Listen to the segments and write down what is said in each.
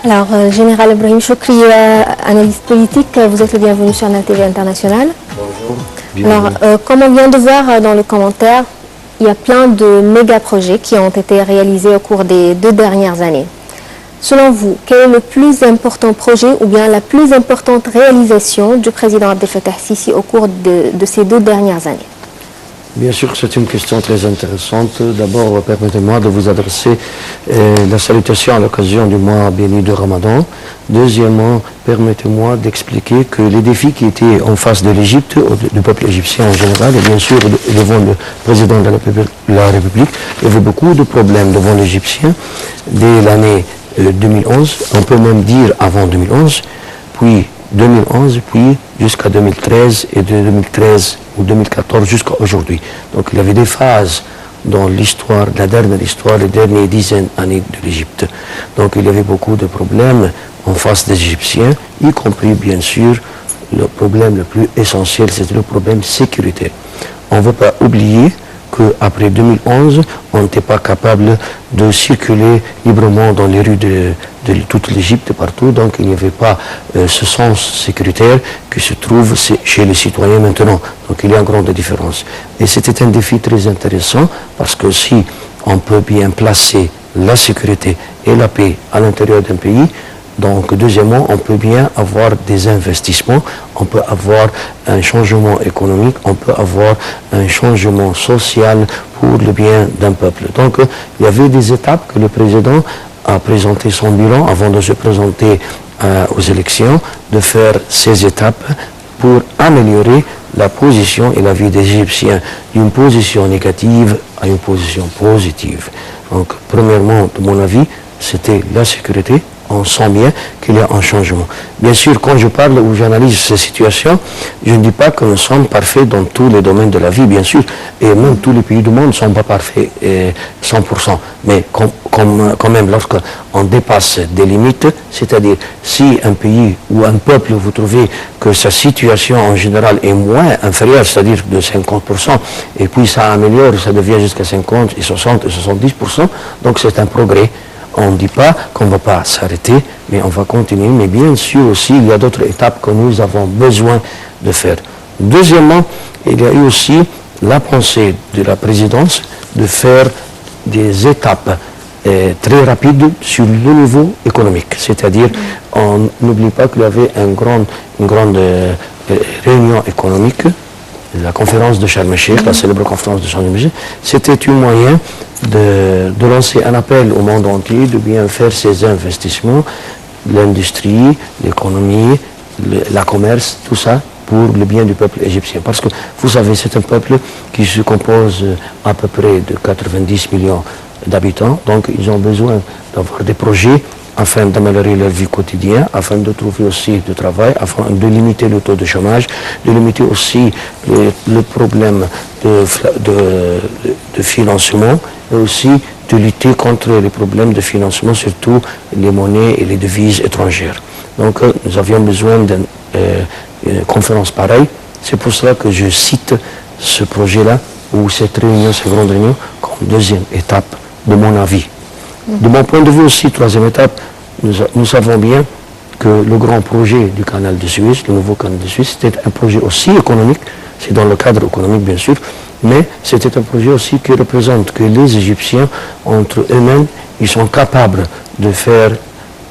Alors, Général Ibrahim Choukri, analyste politique, vous êtes le bienvenu sur la TV internationale. Bonjour. Alors, comme on vient de voir dans le commentaire, il y a plein de méga-projets qui ont été réalisés au cours des 2 dernières années. Selon vous, quel est le plus important projet ou bien la plus importante réalisation du président Abdel Fattah Sisi au cours de ces 2 dernières années? Bien sûr, c'est une question très intéressante. D'abord, permettez-moi de vous adresser la salutation à l'occasion du mois béni de Ramadan. Deuxièmement, permettez-moi d'expliquer que les défis qui étaient en face de l'Égypte, du peuple égyptien en général, et bien sûr devant le président de la République, il y avait beaucoup de problèmes devant l'Égyptien dès l'année 2011, on peut même dire avant 2011, puis 2011, puis jusqu'à 2013 et de 2013 ou 2014 jusqu'à aujourd'hui. Donc il y avait des phases dans l'histoire, la dernière histoire, les dernières dizaines d'années de l'Égypte. Donc il y avait beaucoup de problèmes en face des Égyptiens, y compris bien sûr le problème le plus essentiel, c'était le problème sécuritaire. On ne veut pas oublier qu'après 2011, on n'était pas capable de circuler librement dans les rues de toute l'Égypte, partout, donc il n'y avait pas ce sens sécuritaire qui se trouve chez les citoyens maintenant. Donc il y a une grande différence. Et c'était un défi très intéressant, parce que si on peut bien placer la sécurité et la paix à l'intérieur d'un pays, donc, deuxièmement, on peut bien avoir des investissements, on peut avoir un changement économique, on peut avoir un changement social pour le bien d'un peuple. Donc, il y avait des étapes que le président a présenté son bilan avant de se présenter aux élections, de faire ces étapes pour améliorer la position et la vie des Égyptiens d'une position négative à une position positive. Donc, premièrement, de mon avis, c'était la sécurité. On sent bien qu'il y a un changement. Bien sûr, quand je parle ou j'analyse ces situations, je ne dis pas que nous sommes parfaits dans tous les domaines de la vie, bien sûr, et même tous les pays du monde ne sont pas parfaits 100%. Mais quand même, lorsqu'on dépasse des limites, c'est-à-dire si un pays ou un peuple, vous trouvez que sa situation en général est moins inférieure, c'est-à-dire de 50%, et puis ça améliore, ça devient jusqu'à 50 et 60 et 70%, donc c'est un progrès. On ne dit pas qu'on ne va pas s'arrêter, mais on va continuer. Mais bien sûr aussi, il y a d'autres étapes que nous avons besoin de faire. Deuxièmement, il y a eu aussi la pensée de la présidence de faire des étapes très rapides sur le niveau économique. C'est-à-dire, on n'oublie pas qu'il y avait une grande réunion économique, la conférence de Sharm el-Sheikh, la célèbre conférence de Sharm el-Sheikh. C'était un moyen de lancer un appel au monde entier de bien faire ces investissements, l'industrie, l'économie, la commerce, tout ça pour le bien du peuple égyptien. Parce que vous savez, c'est un peuple qui se compose à peu près de 90 millions d'habitants, donc ils ont besoin d'avoir des projets afin d'améliorer leur vie quotidienne, afin de trouver aussi du travail, afin de limiter le taux de chômage, de limiter aussi le problème de financement, et aussi de lutter contre les problèmes de financement, surtout les monnaies et les devises étrangères. Donc nous avions besoin d'une conférence pareille. C'est pour cela que je cite ce projet-là, ou cette réunion, cette grande réunion, comme deuxième étape de mon avis. De mon point de vue aussi, troisième étape, nous savons bien que le grand projet du canal de Suez, le nouveau canal de Suez, c'était un projet aussi économique, c'est dans le cadre économique bien sûr, mais c'était un projet aussi qui représente que les Égyptiens, entre eux-mêmes, ils sont capables de faire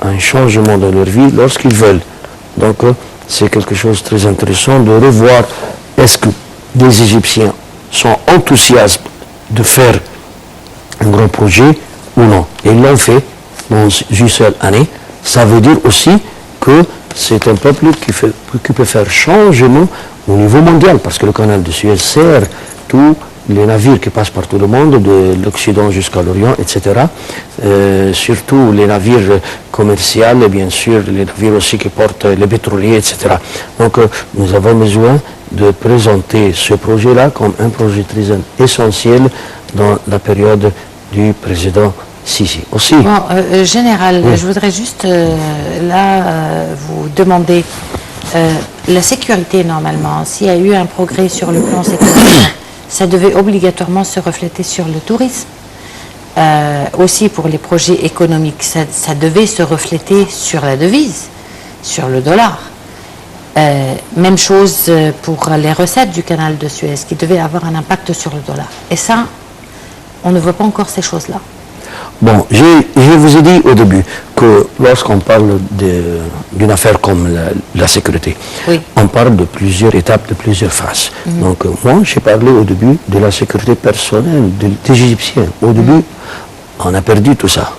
un changement dans leur vie lorsqu'ils veulent. Donc c'est quelque chose de très intéressant de revoir est-ce que les Égyptiens sont enthousiastes de faire un grand projet ou non. Et ils l'ont fait dans une seule année. Ça veut dire aussi que c'est un peuple qui peut faire changement au niveau mondial, parce que le canal de Suez sert tous les navires qui passent par tout le monde, de l'Occident jusqu'à l'Orient, etc. Surtout les navires commerciaux et bien sûr les navires aussi qui portent les pétroliers, etc. Donc nous avons besoin de présenter ce projet-là comme un projet très essentiel dans la période du président Sisi. Aussi. Bon, Général, oui. Je voudrais juste vous demander la sécurité normalement. S'il y a eu un progrès sur le plan sécuritaire, ça devait obligatoirement se refléter sur le tourisme. aussi pour les projets économiques, ça devait se refléter sur la devise, sur le dollar. Même chose pour les recettes du canal de Suez, qui devaient avoir un impact sur le dollar. Et ça, on ne voit pas encore ces choses-là. Bon, je vous ai dit au début que lorsqu'on parle d'une affaire comme la sécurité, oui. On parle de plusieurs étapes, de plusieurs phases. Donc moi, j'ai parlé au début de la sécurité personnelle des Égyptiens. Au début, on a perdu tout ça.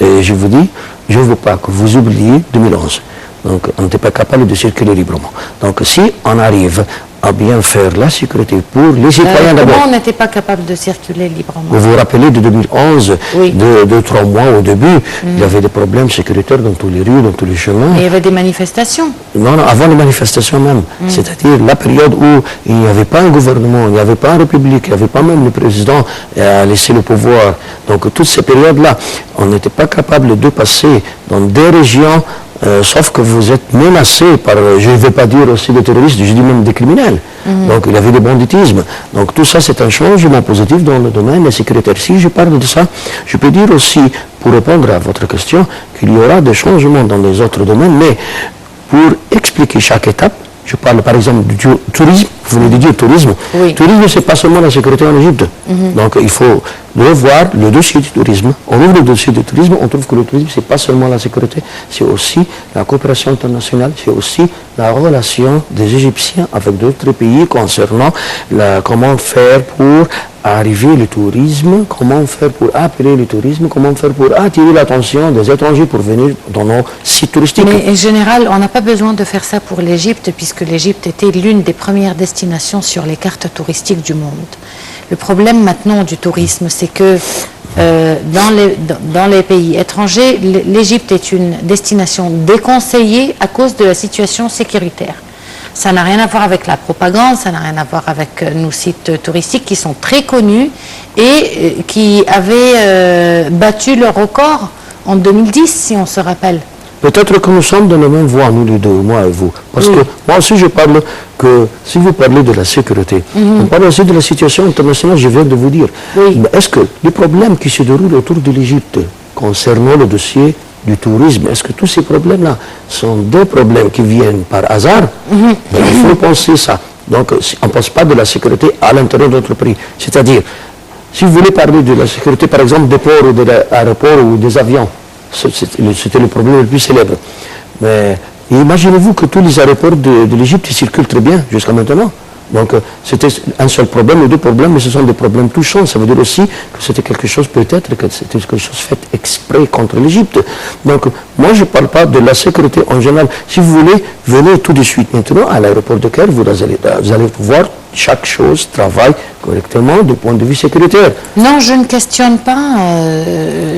Et je vous dis, je ne veux pas que vous oubliez 2011. Donc on n'était pas capable de circuler librement. Donc si on arrive à bien faire la sécurité pour les citoyens d'abord. Comment on n'était pas capable de circuler librement? Vous vous rappelez de 2011, oui. de 3 mois au début, il y avait des problèmes sécuritaires dans tous les rues, dans tous les chemins. Et il y avait des manifestations? Non, non, avant les manifestations même. C'est-à-dire la période où il n'y avait pas un gouvernement, il n'y avait pas une république, il n'y avait pas même le président à laisser le pouvoir. Donc toutes ces périodes-là, on n'était pas capable de passer dans des régions. Sauf que vous êtes menacé par, je ne vais pas dire aussi des terroristes, je dis même des criminels. Donc il y avait des banditismes. Donc tout ça c'est un changement positif dans le domaine sécuritaire. Si je parle de ça, je peux dire aussi, pour répondre à votre question, qu'il y aura des changements dans les autres domaines, mais pour expliquer chaque étape, je parle par exemple du tourisme, vous venez de dire tourisme. Oui. Tourisme, c'est pas seulement la sécurité en Égypte. Donc il faut revoir le dossier du tourisme. On ouvre le dossier du tourisme, on trouve que le tourisme, c'est pas seulement la sécurité, c'est aussi la coopération internationale, c'est aussi la relation des Égyptiens avec d'autres pays concernant comment faire pour arriver le tourisme, comment faire pour appeler le tourisme, comment faire pour attirer l'attention des étrangers pour venir dans nos sites touristiques. Mais en général, on n'a pas besoin de faire ça pour l'Égypte, puisque l'Égypte était l'une des premières destinations sur les cartes touristiques du monde. Le problème maintenant du tourisme, c'est que dans les pays étrangers, l'Égypte est une destination déconseillée à cause de la situation sécuritaire. Ça n'a rien à voir avec la propagande, ça n'a rien à voir avec nos sites touristiques qui sont très connus et qui avaient battu le record en 2010, si on se rappelle. Peut-être que nous sommes dans la même voie, nous les deux, moi et vous. Parce que moi aussi je parle que, si vous parlez de la sécurité, on parle aussi de la situation internationale, je viens de vous dire. Est-ce que les problèmes qui se déroulent autour de l'Égypte concernant le dossier du tourisme, est-ce que tous ces problèmes-là sont des problèmes qui viennent par hasard? Il faut penser ça. Donc on ne pense pas de la sécurité à l'intérieur de notre pays. C'est-à-dire, si vous voulez parler de la sécurité par exemple des ports ou des aéroports ou des avions, c'était le problème le plus célèbre. Mais imaginez-vous que tous les aéroports de l'Égypte circulent très bien jusqu'à maintenant. Donc c'était un seul problème ou deux problèmes, mais ce sont des problèmes touchants. Ça veut dire aussi que c'était quelque chose, peut-être que c'était quelque chose fait exprès contre l'Égypte. Donc moi je ne parle pas de la sécurité en général. Si vous voulez, venez tout de suite maintenant à l'aéroport de Caire, vous allez voir chaque chose travaille correctement du point de vue sécuritaire. Non, je ne questionne pas,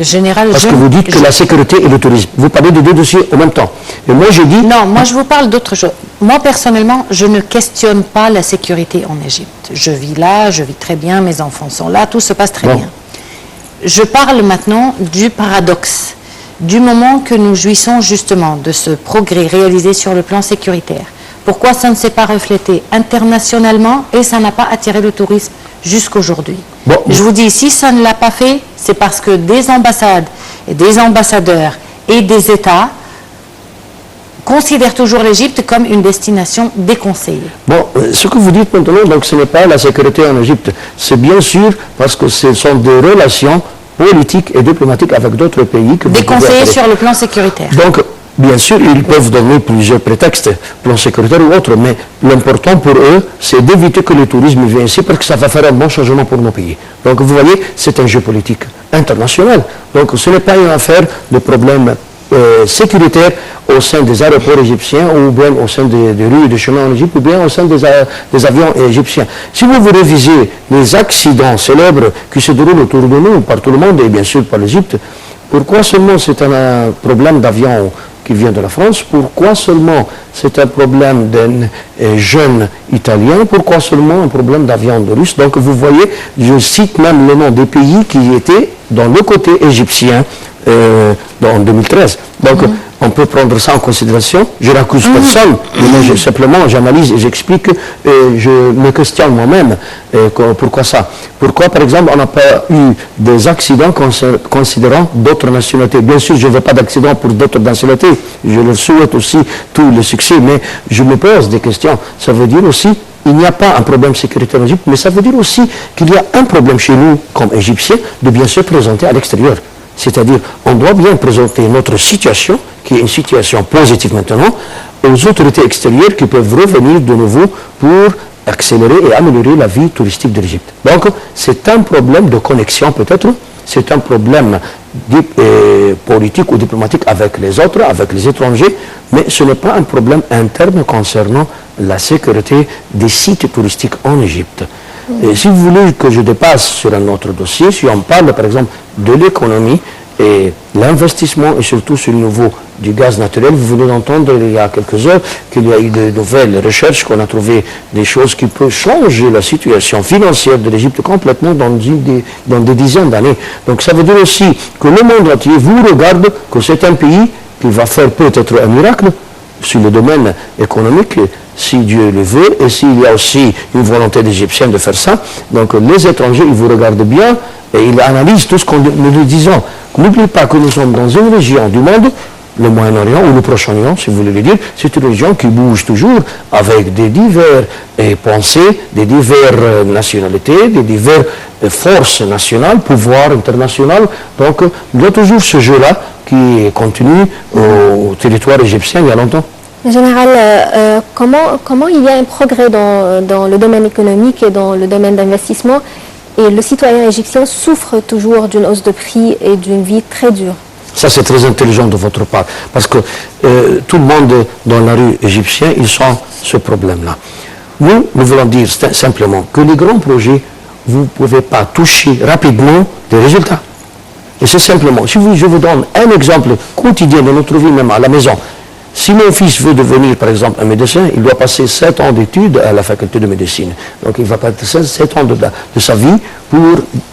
général. Parce que vous dites que la sécurité et le tourisme, vous parlez de deux dossiers en même temps. Et moi je dis... Non, moi je vous parle d'autre chose. Moi personnellement, je ne questionne pas la sécurité en Égypte. Je vis là, je vis très bien, mes enfants sont là, tout se passe très bien. Je parle maintenant du paradoxe, du moment que nous jouissons justement de ce progrès réalisé sur le plan sécuritaire. Pourquoi ça ne s'est pas reflété internationalement et ça n'a pas attiré le tourisme jusqu'aujourd'hui? Je vous dis, si ça ne l'a pas fait, c'est parce que des ambassades et des ambassadeurs et des États considèrent toujours l'Égypte comme une destination déconseillée. Bon, ce que vous dites maintenant, donc ce n'est pas la sécurité en Égypte. C'est bien sûr parce que ce sont des relations politiques et diplomatiques avec d'autres pays que vous déconseillées sur le plan sécuritaire. Donc, bien sûr, ils peuvent donner plusieurs prétextes, plan sécuritaire ou autre, mais l'important pour eux, c'est d'éviter que le tourisme vienne ici parce que ça va faire un bon changement pour nos pays. Donc, vous voyez, c'est un jeu politique international. Donc, ce n'est pas une affaire de problème sécuritaire au sein des aéroports égyptiens ou bien au sein des rues et des chemins en Égypte ou bien au sein des avions égyptiens. Si vous révisez les accidents célèbres qui se déroulent autour de nous, par tout le monde et bien sûr par l'Égypte, pourquoi seulement c'est un problème d'avion qui vient de la France? Pourquoi seulement c'est un problème d'un jeune Italien? Pourquoi seulement un problème d'avion de Russe? Donc vous voyez, je cite même le nom des pays qui étaient dans le côté égyptien en 2013. Donc on peut prendre ça en considération. Je n'accuse personne, mais simplement j'analyse et j'explique, je me questionne moi-même pourquoi ça. Pourquoi, par exemple, on n'a pas eu des accidents considérant d'autres nationalités. Bien sûr, je ne veux pas d'accidents pour d'autres nationalités. Je leur souhaite aussi tout le succès, mais je me pose des questions. Ça veut dire aussi il n'y a pas un problème sécuritaire en Égypte, mais ça veut dire aussi qu'il y a un problème chez nous, comme Égyptiens, de bien se présenter à l'extérieur. C'est-à-dire, on doit bien présenter notre situation, qui est une situation positive maintenant, aux autorités extérieures qui peuvent revenir de nouveau pour accélérer et améliorer la vie touristique de l'Égypte. Donc, c'est un problème de connexion peut-être, c'est un problème politique ou diplomatique avec les autres, avec les étrangers, mais ce n'est pas un problème interne concernant la sécurité des sites touristiques en Égypte. Et si vous voulez que je dépasse sur un autre dossier, si on parle par exemple de l'économie et l'investissement et surtout sur le niveau du gaz naturel, vous venez d'entendre il y a quelques heures qu'il y a eu de nouvelles recherches, qu'on a trouvé des choses qui peuvent changer la situation financière de l'Égypte complètement dans des dizaines d'années. Donc ça veut dire aussi que le monde entier vous regarde, que c'est un pays qui va faire peut-être un miracle sur le domaine économique, si Dieu le veut, et s'il y a aussi une volonté d'Égyptiens de faire ça. Donc les étrangers, ils vous regardent bien et ils analysent tout ce que nous disons. N'oubliez pas que nous sommes dans une région du monde, le Moyen-Orient ou le Proche-Orient, si vous voulez le dire, c'est une région qui bouge toujours avec des diverses pensées, des diverses nationalités, des diverses forces nationales, pouvoir international. Donc il y a toujours ce jeu-là qui continue au territoire égyptien il y a longtemps. Général, comment il y a un progrès dans le domaine économique et dans le domaine d'investissement, et le citoyen égyptien souffre toujours d'une hausse de prix et d'une vie très dure? Ça, c'est très intelligent de votre part, parce que tout le monde dans la rue égyptienne, ils ont ce problème-là. Nous voulons dire simplement que les grands projets, vous ne pouvez pas toucher rapidement des résultats. Et c'est simplement, si je vous donne un exemple quotidien de notre vie, même à la maison. Si mon fils veut devenir, par exemple, un médecin, il doit passer 7 ans d'études à la faculté de médecine. Donc il va passer 7 ans de sa vie pour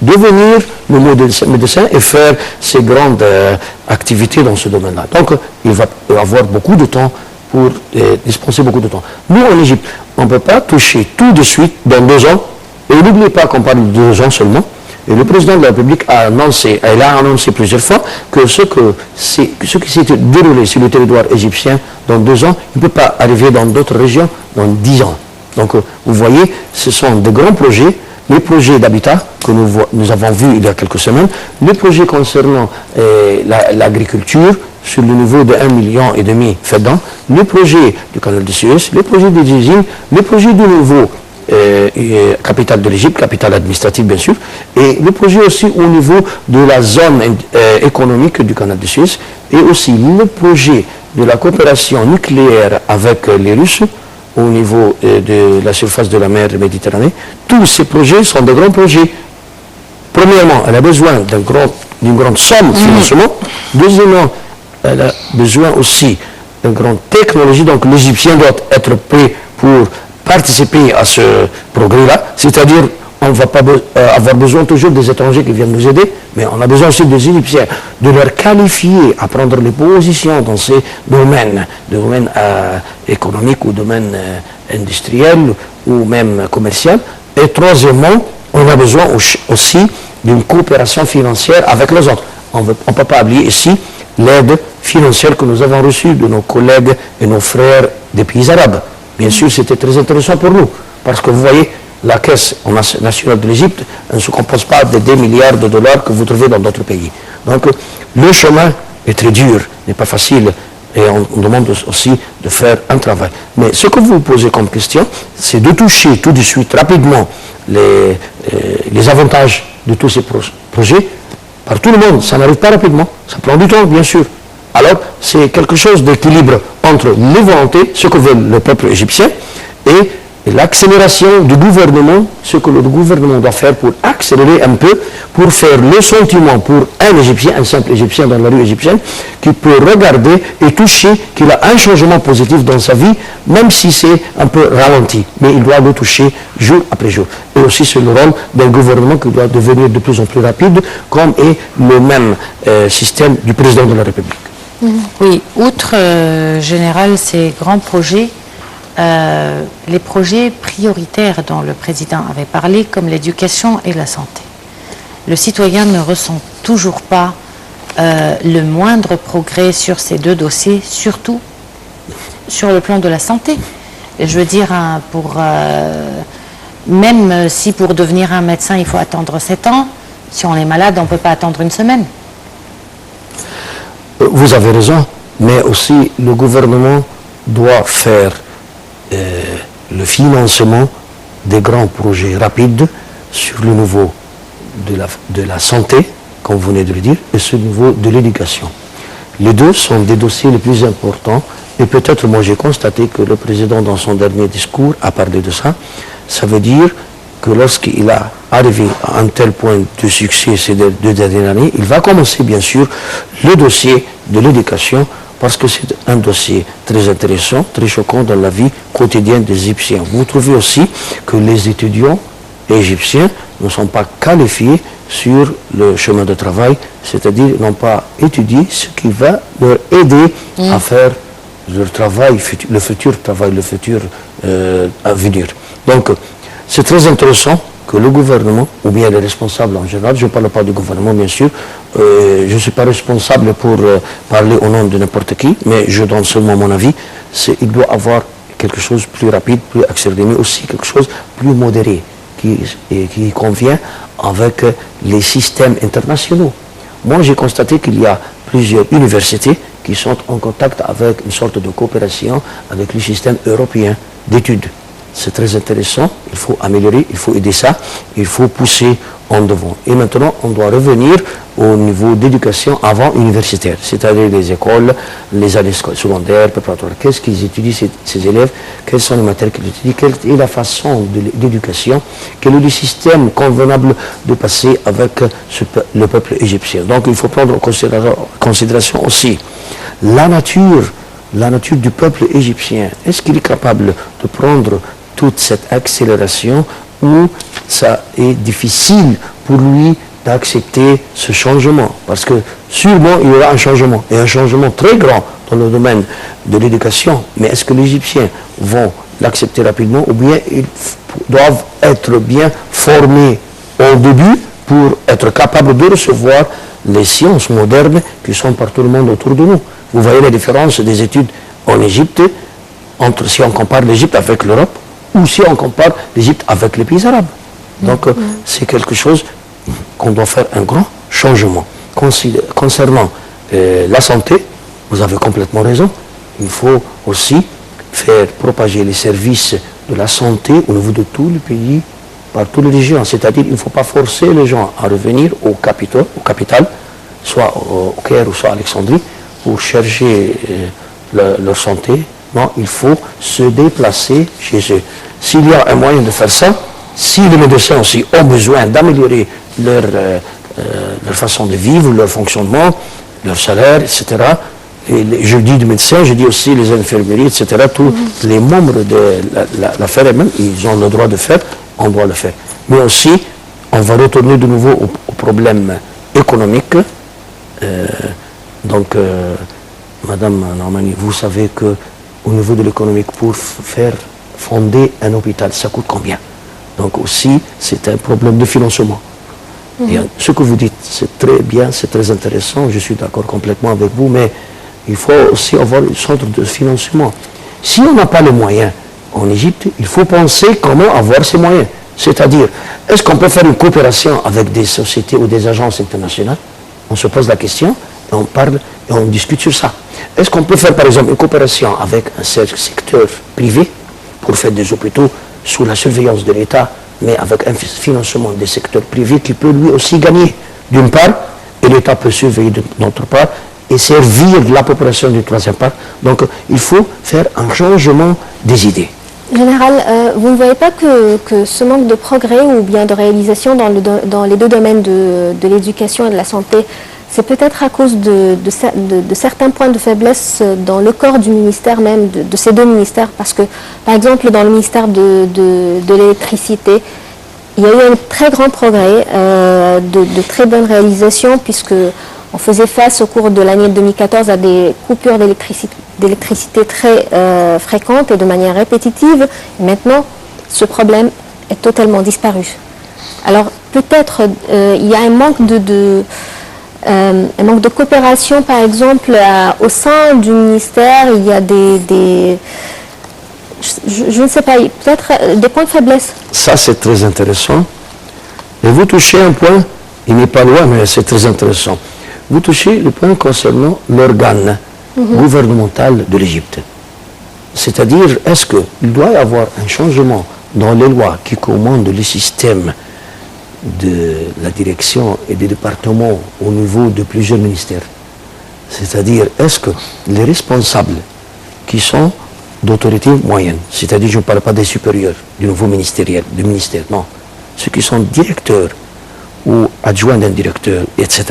devenir le médecin et faire ses grandes activités dans ce domaine-là. Donc il va avoir beaucoup de temps pour dispenser beaucoup de temps. Nous, en Égypte, on ne peut pas toucher tout de suite dans 2 ans. Et n'oubliez pas qu'on parle de 2 ans seulement. Et le président de la République a annoncé plusieurs fois que ce qui s'est déroulé sur le territoire égyptien dans 2 ans, il ne peut pas arriver dans d'autres régions dans 10 ans. Donc vous voyez, ce sont de grands projets, les projets d'habitat que nous avons vus il y a quelques semaines, les projets concernant l'agriculture sur le niveau de 1,5 million d'habitants, les projets du canal de Suez, les projets des usines, les projets du nouveau capitale de l'Égypte, capitale administrative bien sûr, et le projet aussi au niveau de la zone économique du canal de Suez, et aussi le projet de la coopération nucléaire avec les Russes au niveau de la surface de la mer Méditerranée. Tous ces projets sont de grands projets. Premièrement, elle a besoin d'une grande somme de financement. Deuxièmement, elle a besoin aussi d'une grande technologie, donc l'Égyptien doit être prêt pour participer à ce progrès-là, c'est-à-dire on ne va pas avoir besoin toujours des étrangers qui viennent nous aider, mais on a besoin aussi des Égyptiens, de leur qualifier à prendre les positions dans ces domaines économiques ou domaines industriels ou même commercial. Et troisièmement, on a besoin aussi d'une coopération financière avec les autres. On ne peut pas oublier ici l'aide financière que nous avons reçue de nos collègues et nos frères des pays arabes. Bien sûr, c'était très intéressant pour nous, parce que vous voyez, la caisse nationale de l'Égypte ne se compose pas de des milliards de dollars que vous trouvez dans d'autres pays. Donc, le chemin est très dur, n'est pas facile, et on demande aussi de faire un travail. Mais ce que vous posez comme question, c'est de toucher tout de suite, rapidement, les avantages de tous ces projets par tout le monde. Ça n'arrive pas rapidement, ça prend du temps, bien sûr. Alors, c'est quelque chose d'équilibre entre les volontés, ce que veut le peuple égyptien, et l'accélération du gouvernement, ce que le gouvernement doit faire pour accélérer un peu, pour faire le sentiment pour un Égyptien, un simple Égyptien dans la rue égyptienne, qui peut regarder et toucher qu'il a un changement positif dans sa vie, même si c'est un peu ralenti. Mais il doit le toucher jour après jour. Et aussi c'est le rôle d'un gouvernement qui doit devenir de plus en plus rapide, comme est le même système du président de la République. Oui, outre général ces grands projets, les projets prioritaires dont le président avait parlé, comme l'éducation et la santé. Le citoyen ne ressent toujours pas le moindre progrès sur ces deux dossiers, surtout sur le plan de la santé. Et je veux dire, même si pour devenir un médecin, il faut attendre 7 ans, si on est malade, on ne peut pas attendre une semaine. Vous avez raison, mais aussi le gouvernement doit faire le financement des grands projets rapides sur le niveau de la santé, comme vous venez de le dire, et sur le niveau de l'éducation. Les deux sont des dossiers les plus importants, et peut-être moi j'ai constaté que le président dans son dernier discours a parlé de ça. Ça veut dire que lorsqu'il a arrivé à un tel point de succès ces 2 dernières années, il va commencer bien sûr le dossier de l'éducation, parce que c'est un dossier très intéressant, très choquant dans la vie quotidienne des Égyptiens. Vous trouvez aussi que les étudiants égyptiens ne sont pas qualifiés sur le chemin de travail, c'est-à-dire n'ont pas étudié ce qui va leur aider à faire leur travail, le futur à venir. Donc, c'est très intéressant que le gouvernement, ou bien les responsables en général, je ne parle pas du gouvernement bien sûr, je ne suis pas responsable pour parler au nom de n'importe qui, mais je donne seulement mon avis, il doit avoir quelque chose de plus rapide, plus accéléré, mais aussi quelque chose de plus modéré, qui convient avec les systèmes internationaux. Moi, j'ai constaté qu'il y a plusieurs universités qui sont en contact avec une sorte de coopération avec le système européen d'études. C'est très intéressant, il faut améliorer, il faut aider ça, il faut pousser en devant. Et maintenant, on doit revenir au niveau d'éducation avant universitaire, c'est-à-dire les écoles, les années secondaires, préparatoires. Qu'est-ce qu'ils étudient, ces élèves, quelles sont les matières qu'ils étudient, quelle est la façon d'éducation, quel est le système convenable de passer avec le peuple égyptien. Donc il faut prendre en considération aussi la nature du peuple égyptien. Est-ce qu'il est capable de prendre toute cette accélération ou ça est difficile pour lui d'accepter ce changement? Parce que sûrement il y aura un changement, et un changement très grand dans le domaine de l'éducation. Mais est-ce que les Égyptiens vont l'accepter rapidement, ou bien ils doivent être bien formés au début pour être capables de recevoir les sciences modernes qui sont par tout le monde autour de nous? Vous voyez la différence des études en Égypte, si on compare l'Égypte avec l'Europe, ou si on compare l'Égypte avec les pays arabes. Donc c'est quelque chose qu'on doit faire un grand changement. Concernant la santé, vous avez complètement raison, il faut aussi faire propager les services de la santé au niveau de tous les pays, par toutes les régions. C'est-à-dire qu'il ne faut pas forcer les gens à revenir au capital, soit au Caire ou soit à Alexandrie, pour chercher leur santé. Non, il faut se déplacer chez eux. S'il y a un moyen de faire ça, si les médecins aussi ont besoin d'améliorer leur façon de vivre, leur fonctionnement, leur salaire, etc., et je dis des médecins, je dis aussi les infirmeries, etc., tous les membres de l'affaire elle-même, ils ont le droit de faire, on doit le faire. Mais aussi, on va retourner de nouveau au problème économique. Madame Normani, vous savez qu'au niveau de l'économique, pour faire fonder un hôpital, ça coûte combien? Donc aussi, c'est un problème de financement. Et ce que vous dites, c'est très bien, c'est très intéressant, je suis d'accord complètement avec vous, mais il faut aussi avoir une sorte de financement. Si on n'a pas les moyens en Égypte, il faut penser comment avoir ces moyens. C'est-à-dire, est-ce qu'on peut faire une coopération avec des sociétés ou des agences internationales? On se pose la question, et on parle et on discute sur ça. Est-ce qu'on peut faire par exemple une coopération avec un secteur privé pour faire des hôpitaux sous la surveillance de l'État, mais avec un financement des secteurs privés qui peut lui aussi gagner d'une part, et l'État peut surveiller d'autre part, et servir la population d'une troisième part. Donc il faut faire un changement des idées. Général, vous ne voyez pas que ce manque de progrès ou bien de réalisation dans les deux domaines de l'éducation et de la santé, c'est peut-être à cause de certains points de faiblesse dans le corps du ministère même, de ces deux ministères, parce que, par exemple, dans le ministère de l'électricité, il y a eu un très grand progrès, de très bonnes réalisations, puisque On faisait face au cours de l'année 2014 à des coupures d'électricité très fréquentes et de manière répétitive. Et maintenant, ce problème est totalement disparu. Alors peut-être il y a un manque de coopération, par exemple, au sein du ministère. Il y a je ne sais pas, peut-être des points de faiblesse. Ça, c'est très intéressant. Et vous touchez un point, il n'est pas loin, mais c'est très intéressant. Vous touchez le point concernant l'organe gouvernemental de l'Égypte. C'est-à-dire, est-ce qu'il doit y avoir un changement dans les lois qui commandent le système de la direction et des départements au niveau de plusieurs ministères? C'est-à-dire, est-ce que les responsables qui sont d'autorité moyenne, c'est-à-dire je ne parle pas des supérieurs, du niveau ministériel, du ministère, non, ceux qui sont directeurs ou adjoints d'un directeur, etc.,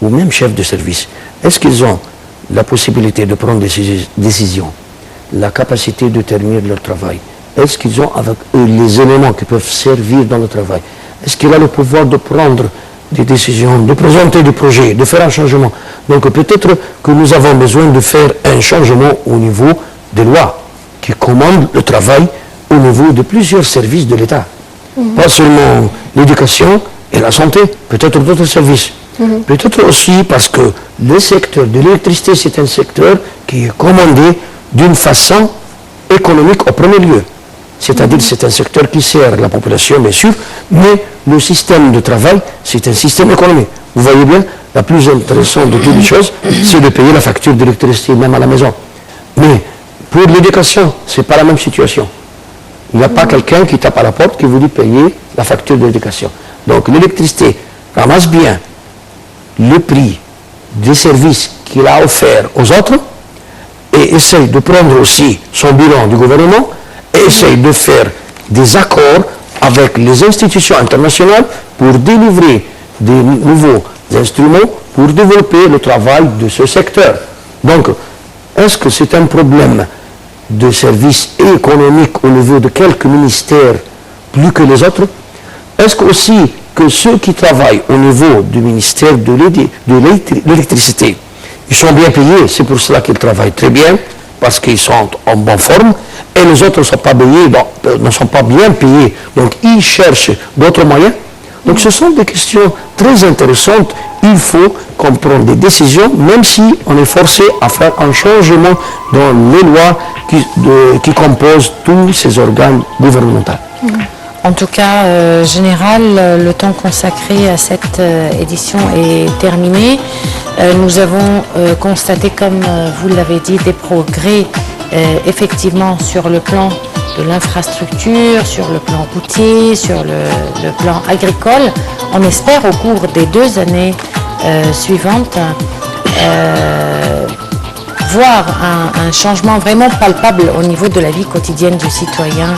ou même chefs de service, est-ce qu'ils ont la possibilité de prendre des décisions, la capacité de terminer leur travail? Est-ce qu'ils ont avec eux les éléments qui peuvent servir dans le travail? Est-ce qu'il a le pouvoir de prendre des décisions, de présenter des projets, de faire un changement? Donc peut-être que nous avons besoin de faire un changement au niveau des lois qui commandent le travail au niveau de plusieurs services de l'État. Pas seulement l'éducation et la santé, peut-être d'autres services. Peut-être aussi parce que le secteur de l'électricité, c'est un secteur qui est commandé d'une façon économique au premier lieu. C'est-à-dire que c'est un secteur qui sert la population, bien sûr, mais le système de travail, c'est un système économique. Vous voyez bien, la plus intéressante de toutes les choses, c'est de payer la facture d'électricité, même à la maison. Mais pour l'éducation, ce n'est pas la même situation. Il n'y a pas quelqu'un qui tape à la porte qui vous dit payer la facture de l'éducation. Donc l'électricité ramasse bien le prix des services qu'il a offerts aux autres et essaye de prendre aussi son bilan du gouvernement et essaye de faire des accords avec les institutions internationales pour délivrer des nouveaux instruments pour développer le travail de ce secteur. Donc, est-ce que c'est un problème de services économiques au niveau de quelques ministères plus que les autres? Est-ce que aussi que ceux qui travaillent au niveau du ministère de l'électricité, ils sont bien payés, c'est pour cela qu'ils travaillent très bien, parce qu'ils sont en bonne forme, et les autres ne sont pas payés, ne sont pas bien payés, donc ils cherchent d'autres moyens. Donc ce sont des questions très intéressantes. Il faut qu'on prenne des décisions, même si on est forcé à faire un changement dans les lois qui composent tous ces organes gouvernementaux. En tout cas, Général, le temps consacré à cette édition est terminé. Nous avons constaté, comme vous l'avez dit, des progrès effectivement sur le plan de l'infrastructure, sur le plan routier, sur le plan agricole. On espère au cours des 2 années suivantes voir un changement vraiment palpable au niveau de la vie quotidienne du citoyen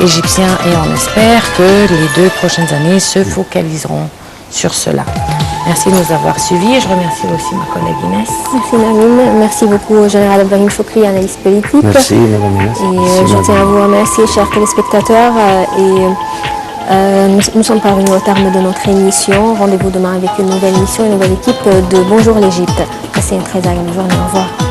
égyptien et on espère que les 2 prochaines années se focaliseront sur cela. Merci de nous avoir suivis. Je remercie aussi ma collègue Inès. Merci Narine. Merci beaucoup au général Ibrahim Choukri, analyste politique. Merci Madame Inès. Et je tiens à vous remercier, chers téléspectateurs. Nous sommes parvenus au terme de notre émission. Rendez-vous demain avec une nouvelle émission, une nouvelle équipe de Bonjour l'Égypte. Passez une très agréable journée. Au revoir.